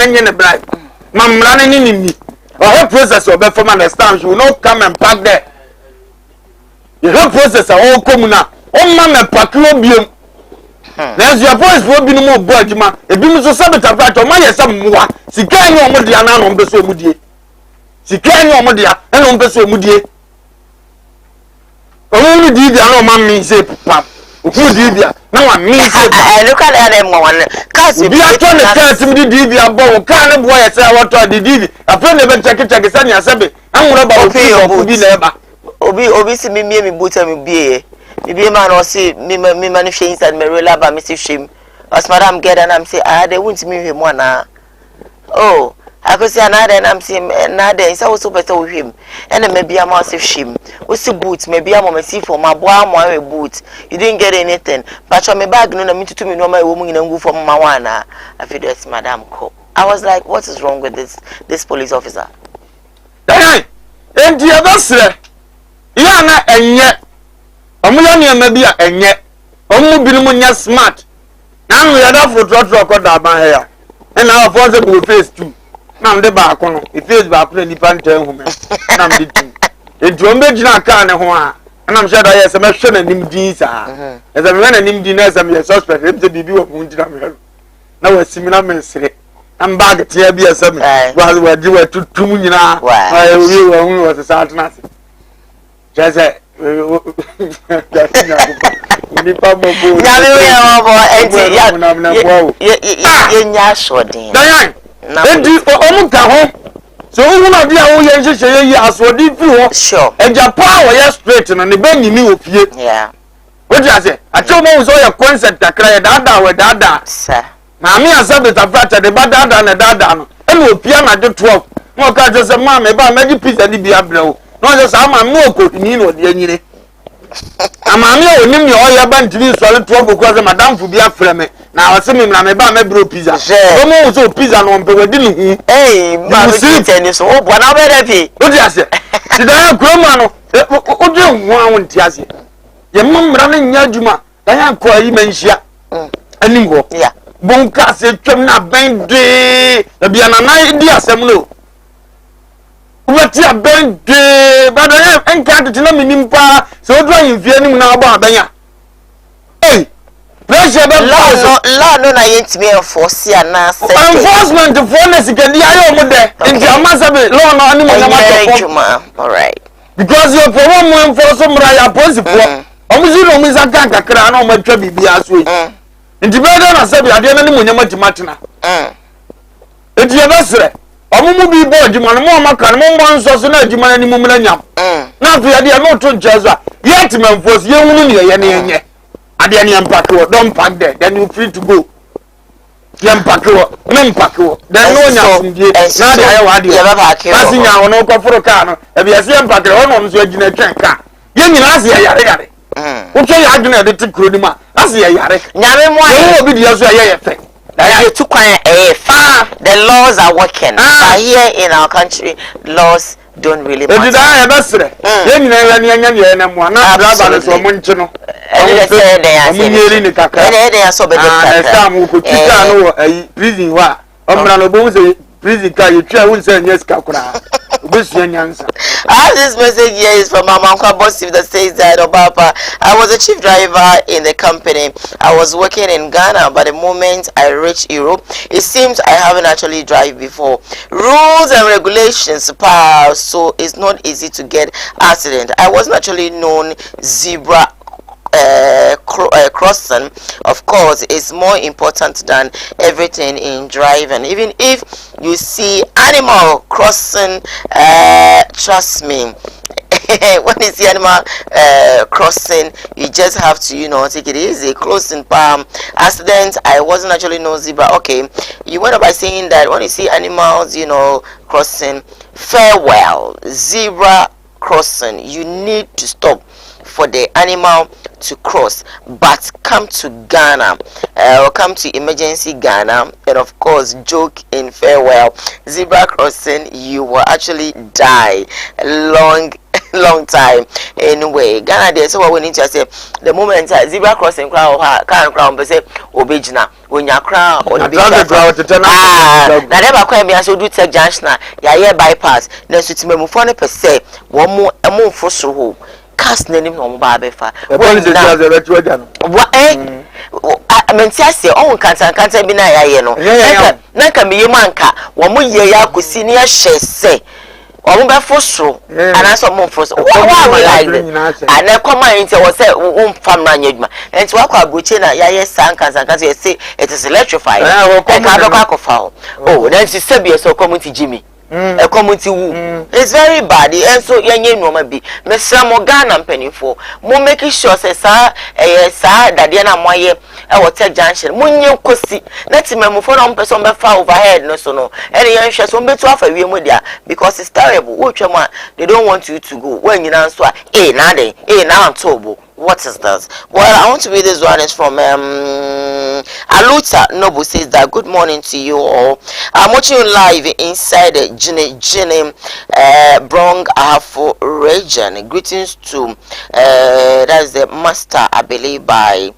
enye ne bribe mamra ne ni or process or be from understand you will not come and park there the whole process all come na o ma me park no biem there's your boys will be no more boardima e bi mu so sabita part o ma yesa mwa sika enye o mo dia na no mbe so mu die sika enye o mo dia na no mbe so mu die o mu di dia na o ma mi se pap who did ya? No one means I look at them one. Cause if you are trying to tell him the DV about can't boy say what to the DV. A friend never check it, Sanya Sabi. I'm about to be never. Obi see me boot and be a man or see me manifestations and Marilla by Mrs. Shim. As Madame get and I'm saying, they won't meet him one. Oh. I could say another and I'm saying another is also better with him. And then maybe a massive shame. What's the boots? Maybe I'm a see for my boy, my boots. You didn't get anything. But from my bag, no, me to me, no, my woman, and go from Mawana. I feel that's Madame Co. I was like, what is wrong with this police officer? Hey, and the other sir, Yana and yet, Amulia maybe and yet, Omubimunya smart. Now we are not for drop down here. And our father will face too. Now the back on it feels back to the pantel woman. And I'm the two. It's one big car and I'm sure I have some action and him jeans. As a man and him dinners, I'm your suspect. Him to be you of wounded. Now a similar ministry. I'm back at here be a summit while we were two now. I was a sergeant. Just a so who na dia wo yen hye yi asodi fi ho sure eja power ya straight no ne ben ni opie yeah what you say acho mo so ya concept akra ya dada we dada sir na me asabe tafata de dada na dada no e no opie na de 12 mo ka je se ma me ba magi pizza di bia brew no je sa ma me okoni no de anyire amami onim ye oya ba ntiri so le 12 ko se madam fu bia frɛ me na wase me na me ba me bro pizza o mo so pizza no mpe wadi no hu ba me pizza ni so o bo na be da fi o di ase ti da kroma no o di hu awon ti ase ye mmra na nya adwuma da ya ko ayi manhia anim ho ya bon ka se twem na ben de da bia na na di asem no what ya ben de ba da enka de na minimpa so do yin fie nim na ba abanya eh pressure be law no na yentimi enforce na set enforcement for na sikadi ayo mo de nti amasa be law no ani mo na ma all right because you for one more enforce mra ya police for omuzi no muza kan kakra na o ma twa bibia so yi nti be da na sabi ade na ni mo nyama timatena enti ya basre omumu bi bo adwuma no mo maka no mo nso so na adwuma na ni mu mra nyam na afi ade no to nchezo a yet menforce ye hunu ne ye ne yenye ade ne empake wo don pack there then you free to go ye empake wo me empake wo then no nya sundie na ade aye wa ade asi nya wo no ko foro ka no e bi ase empake wo no so agina twen ka ye nyina ase ye yare wo twa ya adwuna de tikro ni ma ase ye yare nyare mo aye obi dia so ye fe the laws are working. But here in our country, laws don't really matter. This message here is from Mama Bossif that says that Obapa, I was a chief driver in the company. I was working in Ghana, but the moment I reached Europe, it seems I haven't actually drive before. Rules and regulations, so it's not easy to get accident. I wasn't actually known zebra crossing, of course, is more important than everything in driving. Even if you see animal crossing, trust me, when you see animal crossing, you just have to, take it easy. Closing palm accident. I wasn't actually no zebra. Okay, you went up by saying that when you see animals, crossing, farewell, zebra crossing, you need to stop for the animal to cross, but come to Ghana or come to emergency Ghana and of course joke in farewell zebra crossing, you will actually die long long time. Anyway, Ghana there, so what we need to say the moment zebra crossing crowd can crown but say obejina when you crown or the crowd to turn na never quite me as you do take junction ya bypass na so timemu for ne per se one more a move for so cast name no ba befa I mean say on cancer bi na ya no na ka me yemanka wo mo ye ya kosi ne ya hye omo be fosoro ana so mo fosoro why like and come in say we say fam na nyaduma enti wa kwa broche na ya sanka you say it is electrified e ka do kwa kofa oh then she say be so community Jimmy a community wu it's very bad and so yenye noma bi mesra mo Ghana mpanifo mo make sure say sa dade na moye e water junction mo nye kosi na timamufo na person be fa overhead no so no and yen hwe so betu afa wie mo dia because it's terrible wo twam they don't want you to go when you answer na dey na antobo. What is this? Well, I want to read this one. It's from Aluta Nobu says that good morning to you all. I'm watching you live inside the Jine Brong Ahafo region. Greetings to that's the master, I believe, by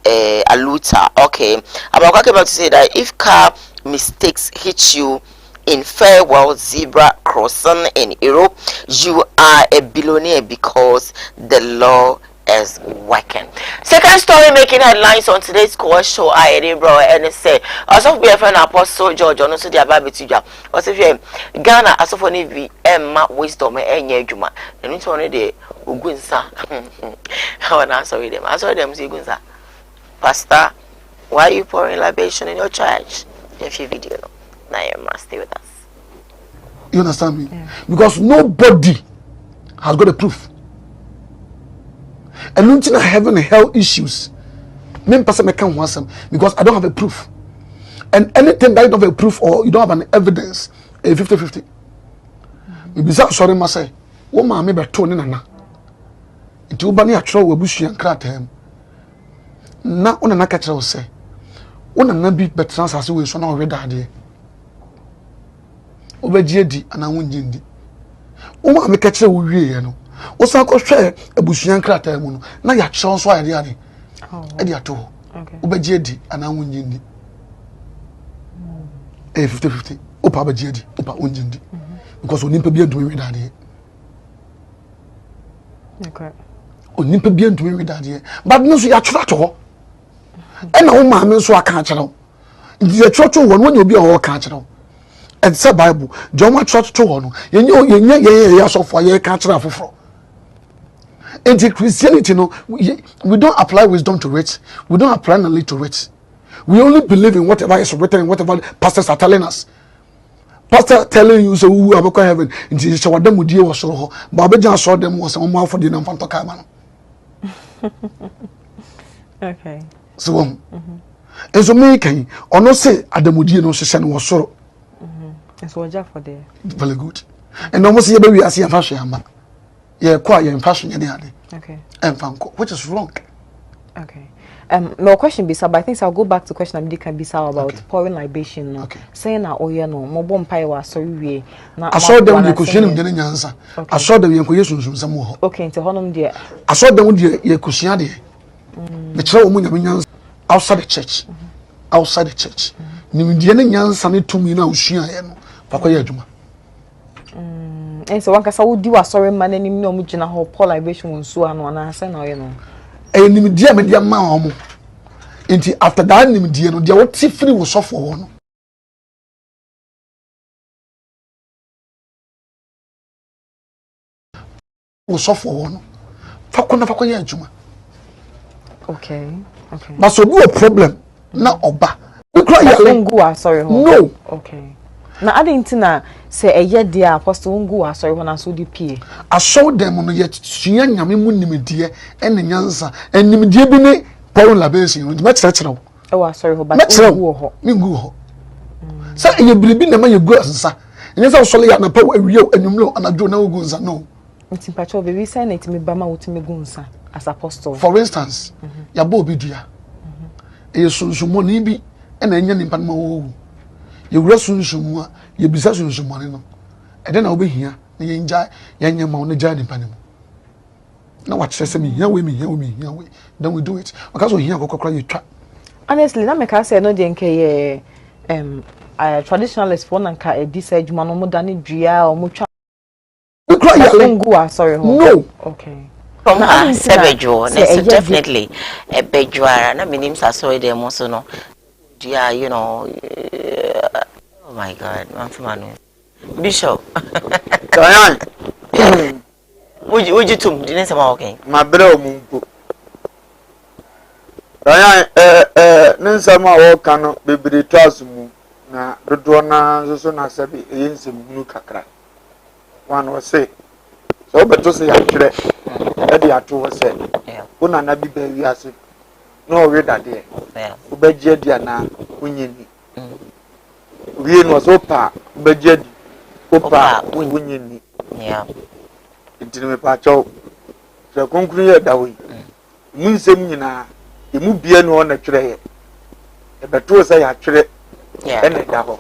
Aluta. Okay, I'm about to say that if car mistakes hit you in farewell zebra crossing in Europe, you are a billionaire because the law is working. Second story making headlines on today's Koowaa Show. I did bro and say as of BFN Apostle George on so dia baby tuja. What if Ghana as of oni vi emma wisdom enye adwuma. Enu to no de ogunsa. How na sorry them. I saw them say ogunsa. Pastor, why are you pouring libation in your church? If you video now you must stay with us. You understand me? Yeah. Because nobody has got a proof. And until I have any health issues, me person me can't want because I don't have a proof. And anything that you don't have a proof or you don't have an evidence, a 50-50. Maybe that sorry must say, "Oh my, me be turning na." Into ubani atro we bushi and kratem. Na ona na catch us say, ona na bi betrans as we so na already ade. Obeji di ana wunjindi. O ma me catch we wie no. Osa ko hwe abusuan krata mu no na ya kyew so ayade ade ade ato obagie di ana wonyindi 50-50 opa bagie di opa wonyindi because onimpa bi adumi we dade okay onimpa bi adumi we dade but no so ya kyerɛ to ho ɛna wo ma me so aka kyerɛ ndi ya kyerɛ to wo no obi a wo ka kyerɛ and say Bible John wa kyerɛ to ho no yenye ya so fo ye ka kyerɛ afoforo. In Christianity, no, we don't apply wisdom to it. We don't apply knowledge to it. We only believe in whatever is written and whatever pastors are telling us. Pastor telling you, so we are going to heaven. In the shower, them would deal with so. Babajan saw them was a more for the Namfanto Kaman. Okay. So, and so making or no say at the Mudi no session was so. It's what Jack for there. Very good. And almost here, baby, I see a fashion. Yeah, quite in fashion, okay. And which is wrong. Okay. No question be but I think I'll go back to question I can be about pouring libation. Okay. Saying that oh yeah no, more bomb pie was sorry. I saw them you could share them getting answer. I saw them you could use some more. Okay, into Honum dear. I saw them with your cushion the child outside the church. Outside the church. Nimidian Yans and it to me now, she am Papa Juma. And so one can do a sorry man and no mujina whole poor libation on so and one answer no you know. And Nimidia media mamma. Until after that Nimidia no dear what free was off for one. Was off for one. Fakona Juma. Okay. Okay. But so do a problem. Now oba. We cry sorry. No. Okay. Na adentina say eye dia apostle ngu asori hona so di pie. I saw them on yet sua nyame mu nimdie en nyansa en nimdie bi ne Paul labesi no ma kyerɛkyerɛw. E wa asori ho ba ngu ho. Mi ngu ho. Sa eye biribi na ma ye gu asensa. Nyansa so le ya na pa awie anwumlo anadwo na ogu nsa no. Ntimpacho baby say na itimi ba ma wotimi gu nsa as apostle. For instance, ya bo obi dua. Eye sunsumo ni bi na enya nimpa ma wo. You were sunsumu, you be sunsumu, and then I'll be here ye nja yenye ma no ja ni pa ne mu na wa kyerɛ sɛ me hia we then we do it because we hia kokokra you twa honestly na me ka say no de nke ye traditionalist for na nka edi sa adwuma no mo da ne dua o mo twa sorry no okay from sebejo definitely a bejuara na minim sa so de mo so no dua you know oh my god man for manu bishop Kayan Would you tum didn't say okay my brother mumpo Kayan ninsama wo kanu bebere twasu mu na dodo na so na sabi eyensem hunu kakra one was say so beto say atwere e dey ato wo say una na bi ba wi ase no we da there wo ba gie dia na unyini wie no so pa ba gie di opa unyini intini me pa chaw so konkuru ye da we munsem nyina emu bia no na twere ye e beto say atwere ene da ho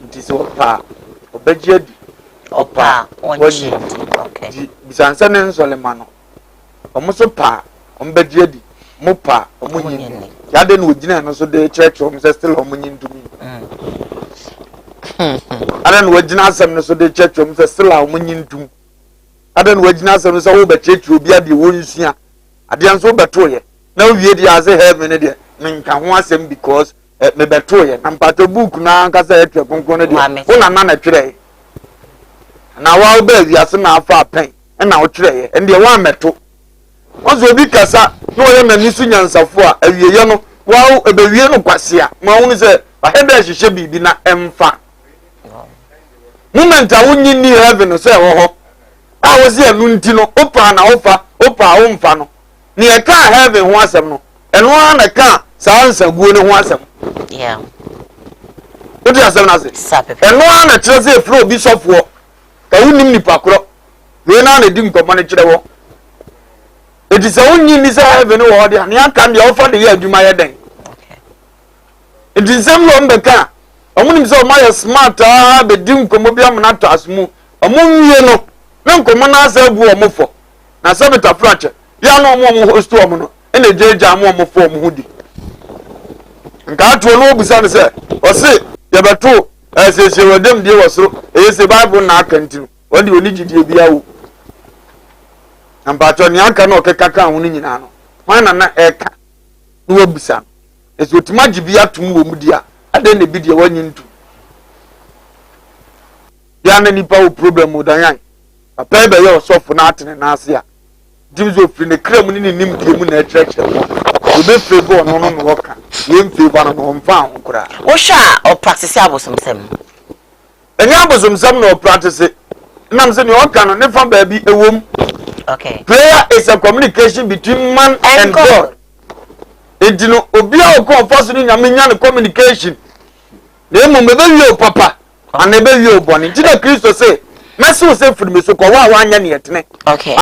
nti so pa ba gie di opa onyi okay bisansa ne nsolema no omuso pa ombagie di mopa omunyi ya de no ogina no so de church o mse still omunyi ntumi ada no ogina asem no so de church o mse still omunyi ntum ada no ogina asem no so wo be church obi ade wo nsia ade anso beto ye na wie di ase heaven de nka ho asem because me beto ye na mpato book na nka say etwe konkon no de wo na twere na wa ba wi ase na afa pen na wo twere ye ende wa meto ozo obi kasa no ye na nisu nyansafo a awieye no wa ebewie no kwase a ma wo ni se ba hebe hihye bibi na emfa moment a wonyi ni heaven so e wo ho a wo se anu nti no opa na ofa wo mfa no ni e ka heaven ho asem no eno na ka sa nsaguo ne ho asem yeah what you asem na se eno na kire se flow bi sofo ka wonim nipa kro we na di nkomo ne kire wo it is only in this heaven or the can the offer the year do my den. Okay. It is some one beka. Omunim so my smart be dim komobiam na to asmu. Omunwie no. Na nkomo na asa bu omofo. Na sabeta fracture. Ya no omo host omo no. Ene jeja mo omofo omo hudi. Nka to no obusa ne se. O se ye beto asese wadem die wosoro. Eyese Bible na akanti. Wodi oni gidie bia wo. Ambacho ni aka na okekaka hu ni nyina no wana na eka no wabusa eso timaji bia tum wo mudia ade na bidie wanyi ntu ya na nipa wo problem wo dan papa be ye osofu na atene na ase a dimzo firi ne kram ni nim kemu na attraction obe favor no no woka ye favor no mfa ho kura wo sha o practice abosomsem enya abosomsem no practice nam se ni woka no ne fa ba bi ewom. Okay. Prayer is a communication between man and God. It you know obia o ko force ni nyame nya communication. Na emu me be wi o papa and be wi o boni. Ti da Kristo say, "Meso say firi me so ko wa anya ne yetene." Okay.